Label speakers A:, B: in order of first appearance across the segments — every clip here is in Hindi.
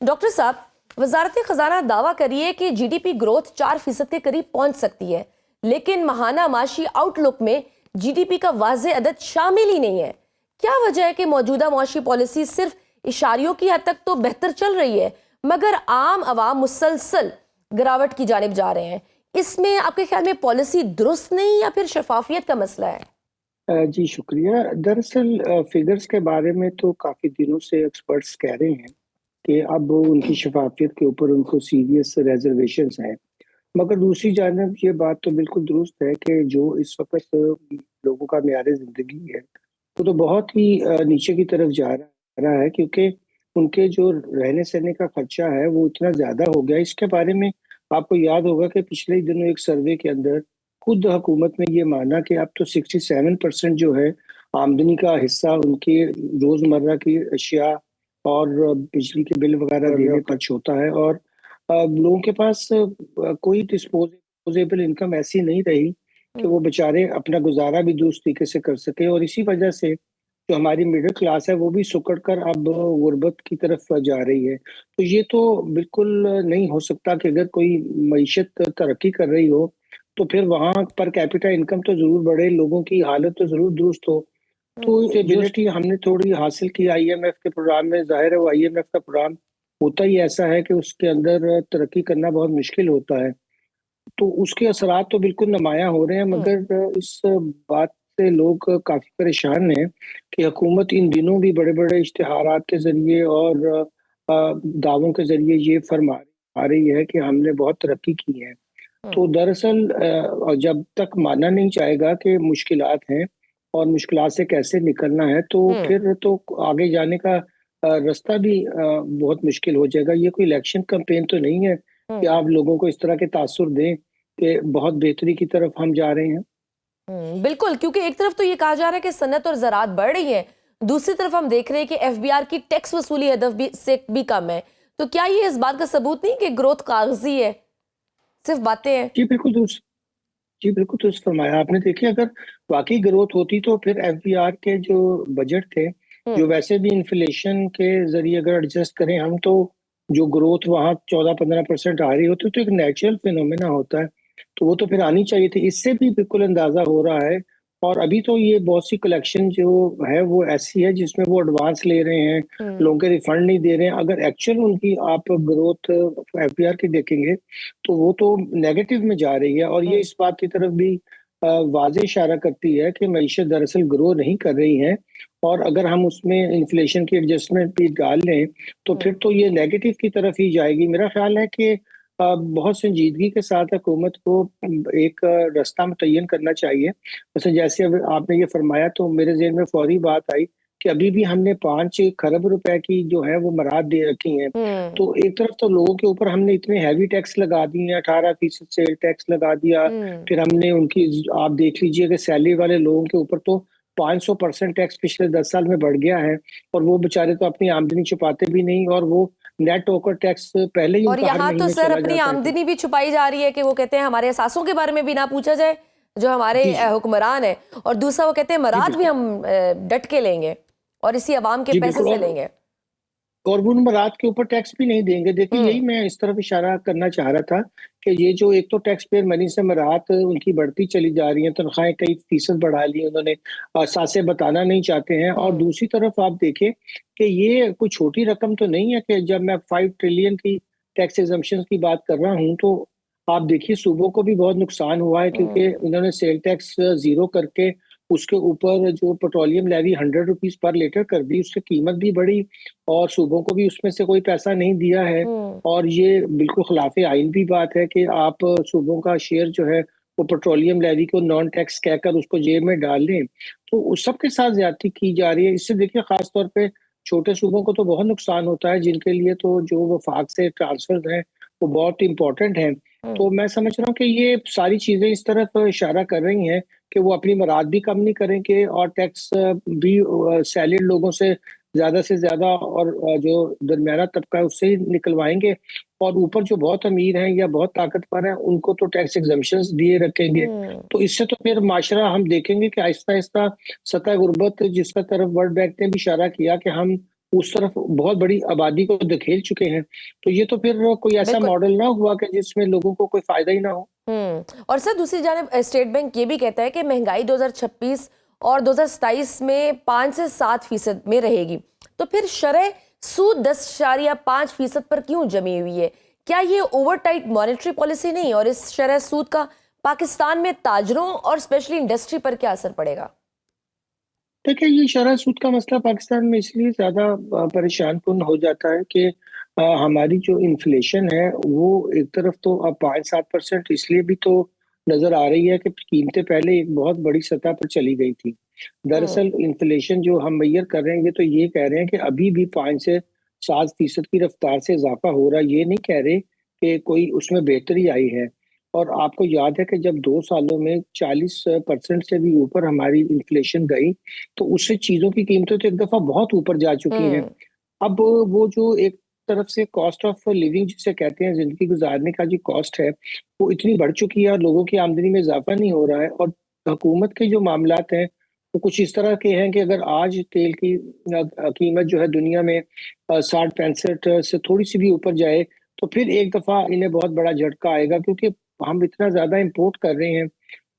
A: डॉक्टर साहब, वजारत खजाना दावा करिए कि जीडीपी ग्रोथ 4% के करीब पहुंच सकती है, लेकिन माहाना माशी आउटलुक में जीडीपी का वाज़े अदद शामिल ही नहीं है। क्या वजह है कि मौजूदा मुआशी पॉलिसी सिर्फ इशारियों की हद तक तो बेहतर चल रही है, मगर आम आवाम मुसलसल गिरावट की जानिब जा रहे हैं? इसमें आपके ख्याल में पॉलिसी दुरुस्त नहीं या फिर शफाफियत का मसला है?
B: जी शुक्रिया। दरअसल फिगर्स के बारे में तो काफ़ी दिनों से एक्सपर्ट्स कह रहे हैं कि अब उनकी शफाफियत के ऊपर उनको सीरियस रिजर्वेशंस हैं। मगर दूसरी जानब ये बात तो बिल्कुल दुरुस्त है कि जो इस वक़्त लोगों का मेयार ज़िंदगी है, वो तो बहुत ही नीचे की तरफ जा रहा है, क्योंकि उनके जो रहने-सहने का खर्चा है, वो इतना ज़्यादा हो गया है। इसके बारे में आपको याद होगा कि पिछले ही दिनों एक सर्वे के अंदर खुद हुकूमत ने ये माना कि अब तो 67% जो है आमदनी का हिस्सा उनके रोज़मर्रा की अशिया और बिजली के बिल वगैरह देने खर्च होता है, और लोगों के पास कोई डिस्पोजेबल इनकम ऐसी नहीं रही कि वो बेचारे अपना गुजारा भी दुरुस्त तरीके से कर सके। और इसी वजह से जो हमारी मिडिल क्लास है वो भी सिकुड़ कर अब गुर्बत की तरफ जा रही है। तो ये तो बिल्कुल नहीं हो सकता कि अगर कोई मईशत तरक्की कर रही हो तो फिर वहाँ पर कैपिटा इनकम तो ज़रूर बढ़े, लोगों की हालत तो ज़रूर दुरुस्त हो। तो स्टेबिलिटी हमने थोड़ी हासिल की आईएमएफ के प्रोग्राम में। ज़ाहिर है वो आईएमएफ का प्रोग्राम होता ही ऐसा है कि उसके अंदर तरक्की करना बहुत मुश्किल होता है। तो उसके असरात तो बिल्कुल नुमायाँ हो रहे हैं, मगर इस बात से लोग काफ़ी परेशान हैं कि हुकूमत इन दिनों भी बड़े-बड़े इश्तिहारात के ज़रिए और दावों के ज़रिए ये फरमा आ रही है कि हमने बहुत तरक्की की है। तो दरअसल जब तक माना नहीं जाएगा कि मुश्किलात हैं और मुश्किलात से कैसे निकलना है, तो फिर तो आगे जाने का रास्ता भी बहुत मुश्किल हो जाएगा। ये कोई इलेक्शन कैंपेन तो नहीं है कि आप लोगों को इस तरह के तासुर दें कि बहुत बेहतरी की तरफ हम जा रहे हैं।
A: बिल्कुल, क्योंकि एक तरफ तो ये कहा जा रहा है कि सनत और ज़राअत बढ़ रही है, दूसरी तरफ हम देख रहे हैं कि एफबीआर की टैक्स वसूली हदफ भी से भी कम है। तो क्या ये इस बात का सबूत नहीं कि ग्रोथ कागजी है, सिर्फ बातें हैं?
B: जी, बिल्कुल दुरुस्त फरमाया आपने। देखिए, अगर वाक़ई ग्रोथ होती तो फिर एफबीआर के जो बजट थे, जो वैसे भी इन्फ्लेशन के ज़रिए अगर एडजस्ट करें हम, तो जो ग्रोथ वहाँ 14-15% आ रही होती तो एक नेचुरल फिनोमेना होता है, तो वो तो फिर आनी चाहिए थी। इससे भी बिल्कुल अंदाज़ा हो रहा है। और अभी तो ये बहुत सी कलेक्शन जो है वो ऐसी है जिसमें वो एडवांस ले रहे हैं, लोगों के रिफंड नहीं दे रहे हैं। अगर एक्चुअल उनकी आप ग्रोथ एफबीआर की देखेंगे तो वो तो नेगेटिव में जा रही है, और ये इस बात की तरफ भी वाज़ेह इशारा करती है कि मईशत दरअसल ग्रो नहीं कर रही है। और अगर हम उसमें इन्फ्लेशन की एडजस्टमेंट भी डाल लें, तो फिर तो ये नेगेटिव की तरफ ही जाएगी। मेरा ख्याल है कि बहुत संजीदगी के साथ हुकूमत को एक रास्ता मुतय्यन करना चाहिए। वैसे जैसे अब आपने ये फरमाया तो मेरे ज़हन में फौरी बात आई कि अभी भी हमने 5 खरब रुपए की जो है वो मराद दे रखी हैं। तो एक तरफ तो लोगों के ऊपर हमने इतने हैवी टैक्स लगा दिए हैं, 18% सेल टैक्स लगा दिया। फिर हमने उनकी आप देख लीजिए कि सैलरी वाले लोगों के ऊपर तो 500% टैक्स पिछले 10 साल में बढ़ गया है, और वो बेचारे तो अपनी आमदनी छुपाते भी नहीं, और वो नेट होकर टैक्स पहले ही
A: और
B: उनका हर
A: यहाँ तो
B: महीने
A: सर
B: चला
A: अपनी
B: जाता है।
A: आमदनी भी छुपाई जा रही है कि वो कहते हैं हमारे एहसासों के बारे में भी ना पूछा जाए, जो हमारे
B: जी,
A: हुक्मरान है। और दूसरा वो कहते हैं
B: जी
A: मराद भी
B: बिल्कुल।
A: हम डट के लेंगे और इसी अवाम के
B: जी
A: पैसे
B: बिल्कुल।
A: से लेंगे।
B: और वो मराद के ऊपर टैक्स भी नहीं देंगे। देखिए, यही मैं इस तरफ इशारा करना चाह रहा था कि ये जो एक तो टैक्स पेयर मनी से मराद उनकी बढ़ती चली जा रही है, तनख्वाहें कई फीसद बढ़ा ली उन्होंने, सासे बताना नहीं चाहते हैं। और दूसरी तरफ आप देखें कि ये कोई छोटी रकम तो नहीं है कि जब मैं 5 ट्रिलियन की टैक्स एग्जम्पशन की बात कर रहा हूँ, तो आप देखिए सूबों को भी बहुत नुकसान हुआ है, क्योंकि इन्होंने सेल टैक्स ज़ीरो करके उसके ऊपर जो पेट्रोलियम लेवी 100 रुपीज़ पर लीटर कर दी, उसकी कीमत भी बढ़ी और सूबों को भी उसमें से कोई पैसा नहीं दिया है। और ये बिल्कुल खिलाफ आइन भी बात है कि आप सूबों का शेयर जो है वो पेट्रोलियम लेवी को नॉन टैक्स कहकर उसको जेब में डाल लें, तो उस सब के साथ ज्यादती की जा रही है। इससे देखिए खास तौर पे छोटे सूबों को तो बहुत नुकसान होता है, जिनके लिए तो जो वफाक से ट्रांसफर हैं वो बहुत इंपॉर्टेंट हैं। तो मैं समझ रहा हूँ कि ये सारी चीजें इस तरफ इशारा कर रही हैं कि वो अपनी मराद भी कम नहीं करेंगे, और टैक्स भी सैलरीड लोगों से ज़्यादा और जो दरमियाना तबका है उससे ही निकलवाएँगे, और ऊपर जो बहुत अमीर हैं या बहुत ताकतवर हैं उनको तो टैक्स एग्ज़म्पशंस दिए रखेंगे। तो इससे तो फिर माशरा हम देखेंगे कि आहिस्ता-आहिस्ता सतह गुर्बत जिसका तरफ वर्ल्ड बैंक ने भी इशारा किया कि हम उस तरफ बहुत बड़ी आबादी को धकेल चुके हैं। तो ये तो फिर कोई ऐसा
A: बिल्कुल।
B: मॉडल ना हुआ कि जिसमें लोगों को कोई फायदा ही ना हो।
A: और सर दूसरी जानब स्टेट बैंक ये भी कहता है कि महंगाई 2026 और 2027 में 5 से 7% में रहेगी। तो फिर शरह सूद 10.5% पर क्यों जमी हुई है? क्या ये ओवर टाइट मॉनेटरी पॉलिसी नहीं, और इस शरह सूद का पाकिस्तान में ताजरों और स्पेशली इंडस्ट्री पर क्या असर पड़ेगा?
B: देखिए, ये शरह सूद का मसला पाकिस्तान में इसलिए ज़्यादा परेशान कुन हो जाता है कि हमारी जो इन्फ्लेशन है वो एक तरफ तो अब 5-7% इसलिए भी तो नज़र आ रही है कि कीमतें पहले एक बहुत बड़ी सतह पर चली गई थी।
A: हम्म।
B: दरअसल इन्फ्लेशन जो हम मेज़र कर रहे हैं, ये तो ये कह रहे हैं कि अभी भी 5 से 7% की रफ्तार से इज़ाफ़ा हो रहा है, ये नहीं कह रहे कि कोई उसमें बेहतरी आई है। और आपको याद है कि जब 2 सालों में 40% से भी ऊपर हमारी इन्फ्लेशन गई, तो उससे चीज़ों की कीमतें तो एक दफ़ा बहुत ऊपर जा चुकी हैं।
A: हम्म।
B: अब वो जो एक तरफ से कॉस्ट ऑफ लिविंग जिसे कहते हैं, ज़िंदगी गुज़ारने का जो कॉस्ट है, वो इतनी बढ़ चुकी है और लोगों की आमदनी में इज़ाफ़ा नहीं हो रहा है। और हुकूमत के जो मामलात हैं, वो कुछ इस तरह के हैं कि अगर आज तेल की कीमत जो है दुनिया में 60-65 से थोड़ी-सी भी ऊपर जाए, तो फिर एक दफ़ा इन्हें बहुत बड़ा झटका आएगा, क्योंकि हम इतना ज़्यादा इम्पोर्ट कर रहे हैं।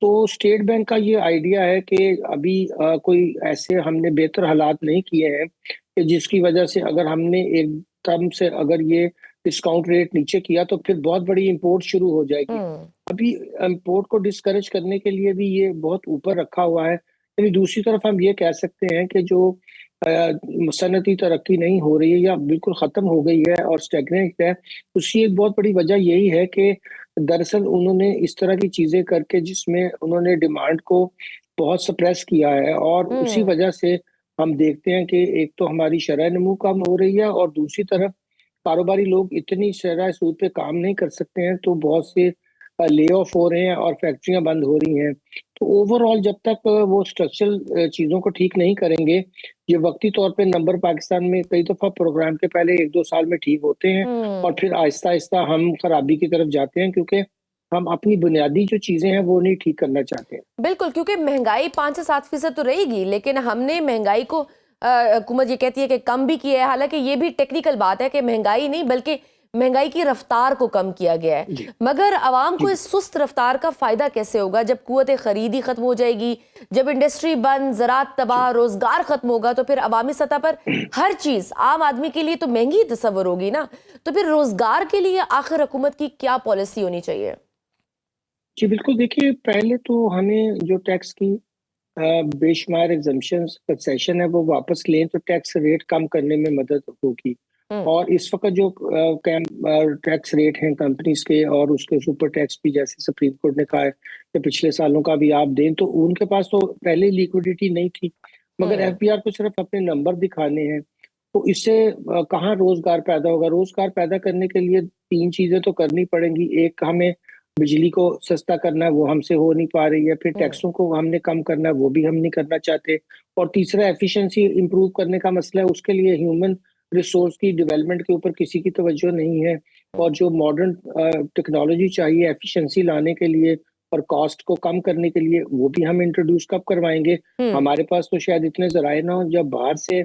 B: तो स्टेट बैंक का ये आइडिया है कि अभी कोई ऐसे हमने बेहतर हालात नहीं किए हैं कि जिसकी वजह से अगर हमने एकदम से अगर ये डिस्काउंट रेट नीचे किया तो फिर बहुत बड़ी इंपोर्ट शुरू हो जाएगी।
A: हम्म।
B: अभी इंपोर्ट को डिस्करेज करने के लिए भी ये बहुत ऊपर रखा हुआ है। लेकिन दूसरी तरफ हम ये कह सकते हैं कि जो सनअती तरक्की नहीं हो रही है या बिल्कुल ख़त्म हो गई है और स्टैग्नेंट है, उसकी एक बहुत बड़ी वजह यही है कि दरअसल उन्होंने इस तरह की चीज़ें करके जिसमें उन्होंने डिमांड को बहुत सप्रेस किया है, और उसी
A: हम्म।
B: वजह से हम देखते हैं कि एक तो हमारी शरह नमू कम हो रही है और दूसरी तरफ कारोबारी लोग इतनी शरह सूद पे काम नहीं कर सकते हैं, तो बहुत से ले ऑफ हो रहे हैं और फैक्ट्रियां बंद हो रही हैं। तो ओवरऑल जब तक वो स्ट्रक्चरल चीज़ों को ठीक नहीं करेंगे, ये वक्ती तौर पे नंबर पाकिस्तान में कई दफ़ा प्रोग्राम के पहले 1-2 साल में ठीक होते हैं और
A: हम्म।
B: फिर आहिस्ता-आहिस्ता हम खराबी की तरफ जाते हैं, क्योंकि हम अपनी बुनियादी जो चीज़ें हैं वो नहीं ठीक करना चाहते हैं।
A: बिल्कुल, क्योंकि महंगाई 5 से 7% तो रहेगी, लेकिन हमने महंगाई को हुकूमत ये कहती है कि कम भी किया है। हालांकि ये भी टेक्निकल बात है कि महंगाई नहीं बल्कि महंगाई की रफ्तार को कम किया गया है।
B: जी,
A: मगर आवाम
B: जी।
A: को इस सुस्त रफ्तार का फायदा कैसे होगा जब कुव्वत खरीदी खत्म हो जाएगी, जब इंडस्ट्री बंद, ज़राअत तबाह, रोजगार खत्म होगा, तो फिर अवामी सतह पर हर चीज आम आदमी के लिए तो महंगी ही तस्वर होगी ना। तो फिर रोजगार के लिए आखिर हुकूमत की क्या पॉलिसी होनी चाहिए?
B: जी, बिल्कुल, देखिए, पहले तो हमें जो टैक्स की बेशुमार एग्जम्पशंस कंसेशन है वो वापस लें तो टैक्स रेट कम करने में मदद होगी।
A: हम्म।
B: और इस वक्त जो टैक्स रेट हैं कंपनीज के और उसके सुपर टैक्स भी, जैसे सुप्रीम कोर्ट ने कहा है कि पिछले सालों का भी आप दें, तो उनके पास तो पहले लिक्विडिटी नहीं थी, मगर
A: हम्म।
B: एफबीआर को सिर्फ अपने नंबर दिखाने हैं। तो इससे कहाँ रोजगार पैदा होगा? रोजगार पैदा करने के लिए 3 चीजें तो करनी पड़ेंगी। एक, हमें बिजली को सस्ता करना है, वो हमसे हो नहीं पा रही है। फिर
A: हम्म।
B: टैक्सों को हमने कम करना है, वो भी हम नहीं करना चाहते। और तीसरा, एफिशिएंसी इंप्रूव करने का मसला है, उसके लिए ह्यूमन रिसोर्स की डेवलपमेंट के ऊपर किसी की तवज्जो नहीं है। और जो मॉडर्न टेक्नोलॉजी चाहिए एफिशिएंसी लाने के लिए और कॉस्ट को कम करने के लिए, वो भी हम इंट्रोड्यूस कब करवाएंगे?
A: हम्म।
B: हमारे पास तो शायद इतने ज़राए ना हो। जब बाहर से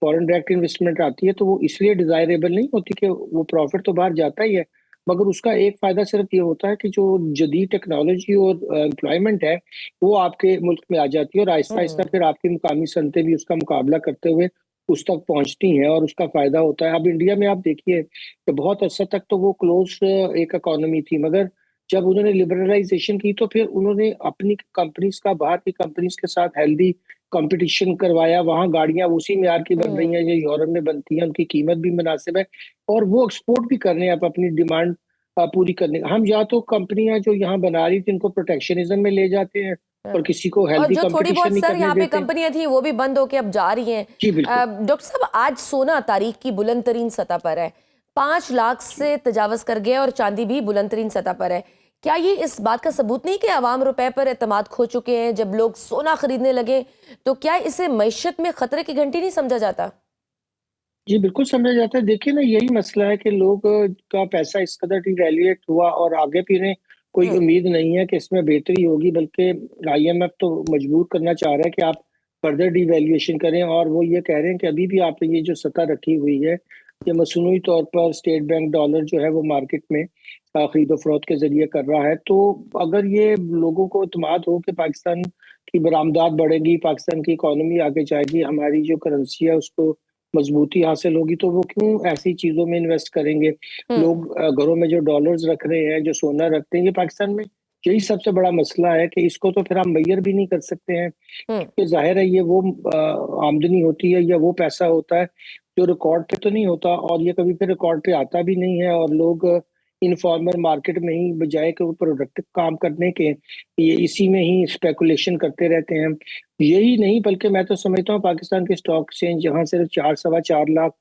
B: फॉरेन डायरेक्ट इन्वेस्टमेंट आती है तो वो इसलिए डिजायरेबल नहीं होती कि वो प्रॉफिट तो बाहर जाता ही है, मगर उसका एक फायदा सिर्फ ये होता है कि जो जदीद टेक्नोलॉजी और एम्प्लॉयमेंट है वो आपके मुल्क में आ जाती है और आहिस्ता आहिस्ता
A: हम्म।
B: फिर आपकी मुकामी सनतें भी उसका मुकाबला करते हुए उस तक पहुंचती हैं और उसका फायदा होता है। अब इंडिया में आप देखिए कि बहुत अर्सा तक तो वो क्लोज एक इकोनॉमी थी, मगर जब उन्होंने लिबरलाइजेशन की तो फिर उन्होंने अपनी कंपनीज का बाहर की कंपनीज के साथ हेल्दी कंपटीशन करवाया। वहां गाड़ियां उसी म्यार की बन रही
A: हम्म।
B: हैं जो यूरोप में बनती हैं, उनकी कीमत भी मुनासिब है और वो एक्सपोर्ट भी कर रहे हैं आप अपनी डिमांड पूरी करने। हम या तो कंपनियां जो यहाँ बना रही थी इनको प्रोटेक्शनिज्म में ले जाते हैं और
A: हाँ।
B: किसी को
A: और
B: हेल्दी
A: जो थोड़ी
B: कंपटीशन
A: बहुत
B: नहीं
A: सर
B: करने
A: यहाँ पे
B: देते।
A: कंपनियां थी वो भी बंद होके अब जा रही हैं।
B: जी बिल्कुल।
A: डॉक्टर साहब, आज सोना तारीख की बुलंद तरीन सतह पर है, 5 लाख
B: जी।
A: से तजावज कर गया, और चांदी भी बुलंद तरीन सतह पर है। क्या ये इस बात का सबूत नहीं कि आवाम रुपए पर एतमाद खो चुके हैं? जब लोग सोना खरीदने लगे तो क्या इसे मईशत में खतरे की घंटी नहीं समझा जाता?
B: जी, बिल्कुल समझा जाता है। देखिए ना, यही मसला है कि लोग का पैसा इस कदर डिवैल्यूएट हुआ और आगे फिर कोई
A: हम्म।
B: उम्मीद नहीं है कि इसमें बेहतरी होगी, बल्कि आईएमएफ तो मजबूर करना चाह रहा है कि आप फर्दर डिवैल्यूएशन करें, और वो ये कह रहे हैं कि अभी भी आपने ये जो सतह रखी हुई है, ये मसनूई तौर पर स्टेट बैंक डॉलर जो है वो मार्केट में खरीदो फरोख्त के जरिए कर रहा है। तो अगर ये लोगों को इत्मीनान हो कि पाकिस्तान की बरामदात बढ़ेगी, पाकिस्तान की इकोनॉमी आगे जाएगी, हमारी जो करेंसी है उसको मजबूती हासिल होगी, तो वो क्यों ऐसी चीजों में इन्वेस्ट करेंगे।
A: हम्म।
B: लोग घरों में जो डॉलर्स रख रहे हैं, जो सोना रखते हैं, ये पाकिस्तान में यही सबसे बड़ा मसला है कि इसको तो फिर हम मैयर भी नहीं कर सकते हैं,
A: हम्म।
B: क्योंकि जाहिर है ये वो आमदनी होती है या वो पैसा होता है जो रिकॉर्ड पे तो नहीं होता, और ये कभी फिर रिकॉर्ड पे आता भी नहीं है, और लोग इनफॉर्मल मार्केट में ही बजाय के प्रोडक्टिव काम करने के ये इसी में ही स्पेकुलेशन करते रहते हैं। यही नहीं बल्कि मैं तो समझता हूँ पाकिस्तान के स्टॉक एक्सचेंज जहाँ सिर्फ 4-4.25 लाख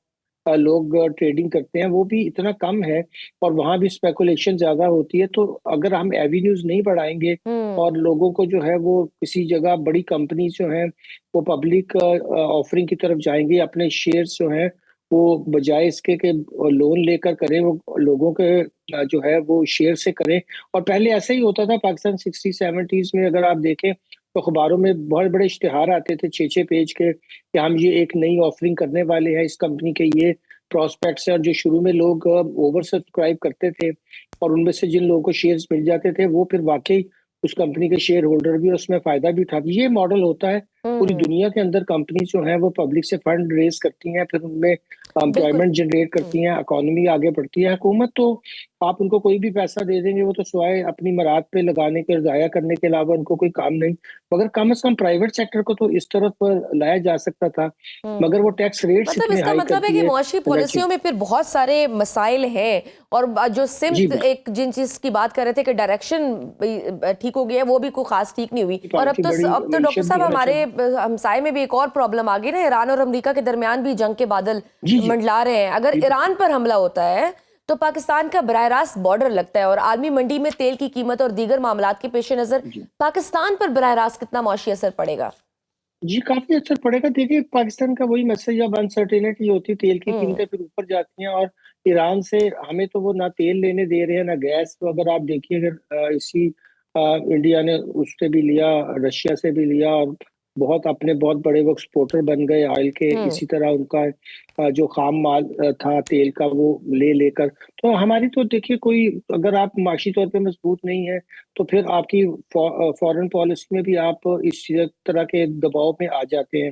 B: लोग ट्रेडिंग करते हैं, वो भी इतना कम है, और वहां भी स्पेकुलेशन ज्यादा होती है। तो अगर हम एवेन्यूज नहीं बढ़ाएंगे
A: हम्म।
B: और लोगों को जो है वो किसी जगह बड़ी कंपनी जो है वो पब्लिक ऑफरिंग की तरफ जाएंगे, अपने शेयर्स जो हैं वो बजाय इसके के लोन लेकर करें, वो लोगों के जो है वो शेयर से करें। और पहले ऐसा ही होता था पाकिस्तान 60-70s में, अगर आप देखें तो अखबारों में बहुत बड़े इश्तिहार आते थे 6-6 पेज के कि हम ये एक नई ऑफरिंग करने वाले हैं, इस कंपनी के ये प्रोस्पेक्ट्स हैं। और जो शुरू में लोग ओवर सब्सक्राइब करते थे और उनमें से जिन लोगों को शेयर्स मिल जाते थे वो फिर वाकई उस कंपनी के शेयर होल्डर भी उसमें फायदा भी उठाते। ये मॉडल होता है पूरी
A: हम्म।
B: दुनिया के अंदर। कंपनी जो है वो पब्लिक से फंड रेज करती हैं, फिर उनमें
A: बिल्कुल।
B: एम्प्लॉयमेंट जनरेट करती हैं, इकोनॉमी आगे बढ़ती है। हुकूमत तो आप उनको कोई भी पैसा दे देंगे, वो तो सिवाय अपनी मराद पे लगाने के, जाया करने के अलावा उनको कोई काम नहीं। मगर कम से कम प्राइवेट सेक्टर को तो इस तरफ लाया जा सकता था,
A: हम्म।
B: मगर वो टैक्स रेट्स
A: मतलब
B: इतने
A: इसका
B: हाई
A: मतलब है
B: करती
A: कि
B: है।
A: मुआशी
B: जी
A: पॉलिसियों में फिर बहुत सारे मसाइल हैं, और जो
B: जी
A: सिमत एक जिन चीज की बात कर रहे थे कि डायरेक्शन ठीक हो गया है, वो भी कोई खास ठीक नहीं हुई। और
B: काफी बड़ी
A: अब तो डॉक्टर
B: मीशत भी
A: साहब
B: है। अच्छा
A: हमारे हमसाए में भी एक और प्रॉब्लम आ गई ना, ईरान और अमेरिका के दरमियान भी जंग के बादल
B: जी जी
A: मंडला रहे हैं। अगर
B: जी
A: ईरान पर हमला होता है तो पाकिस्तान का बराह रास्त बॉर्डर लगता है, और आलमी मंडी में तेल की कीमत और दीगर मामलात के पेश नजर
B: जी
A: पाकिस्तान पर बराह रास्त कितना मुआशी असर पड़ेगा?
B: जी, काफी असर पड़ेगा। देखिए पाकिस्तान का वही मैसेज, अब अनसर्टेनिटी होती है, तेल की
A: हम्म।
B: कीमतें फिर ऊपर जाती हैं, और ईरान से हमें तो वो ना तेल लेने दे रहे हैं ना गैस। तो अगर आप देखिए, अगर इसी इंडिया ने उससे भी लिया, रशिया से भी लिया, और बहुत अपने बहुत बड़े वो एक्सपोर्टर बन गए ऑयल के।
A: हम्म।
B: इसी तरह उनका जो खाम माल था तेल का वो ले लेकर। तो हमारी तो देखिए कोई, अगर आप माशी तौर पे मजबूत नहीं है तो फिर आपकी फॉरेन पॉलिसी में भी आप इस तरह के दबाव में आ जाते हैं।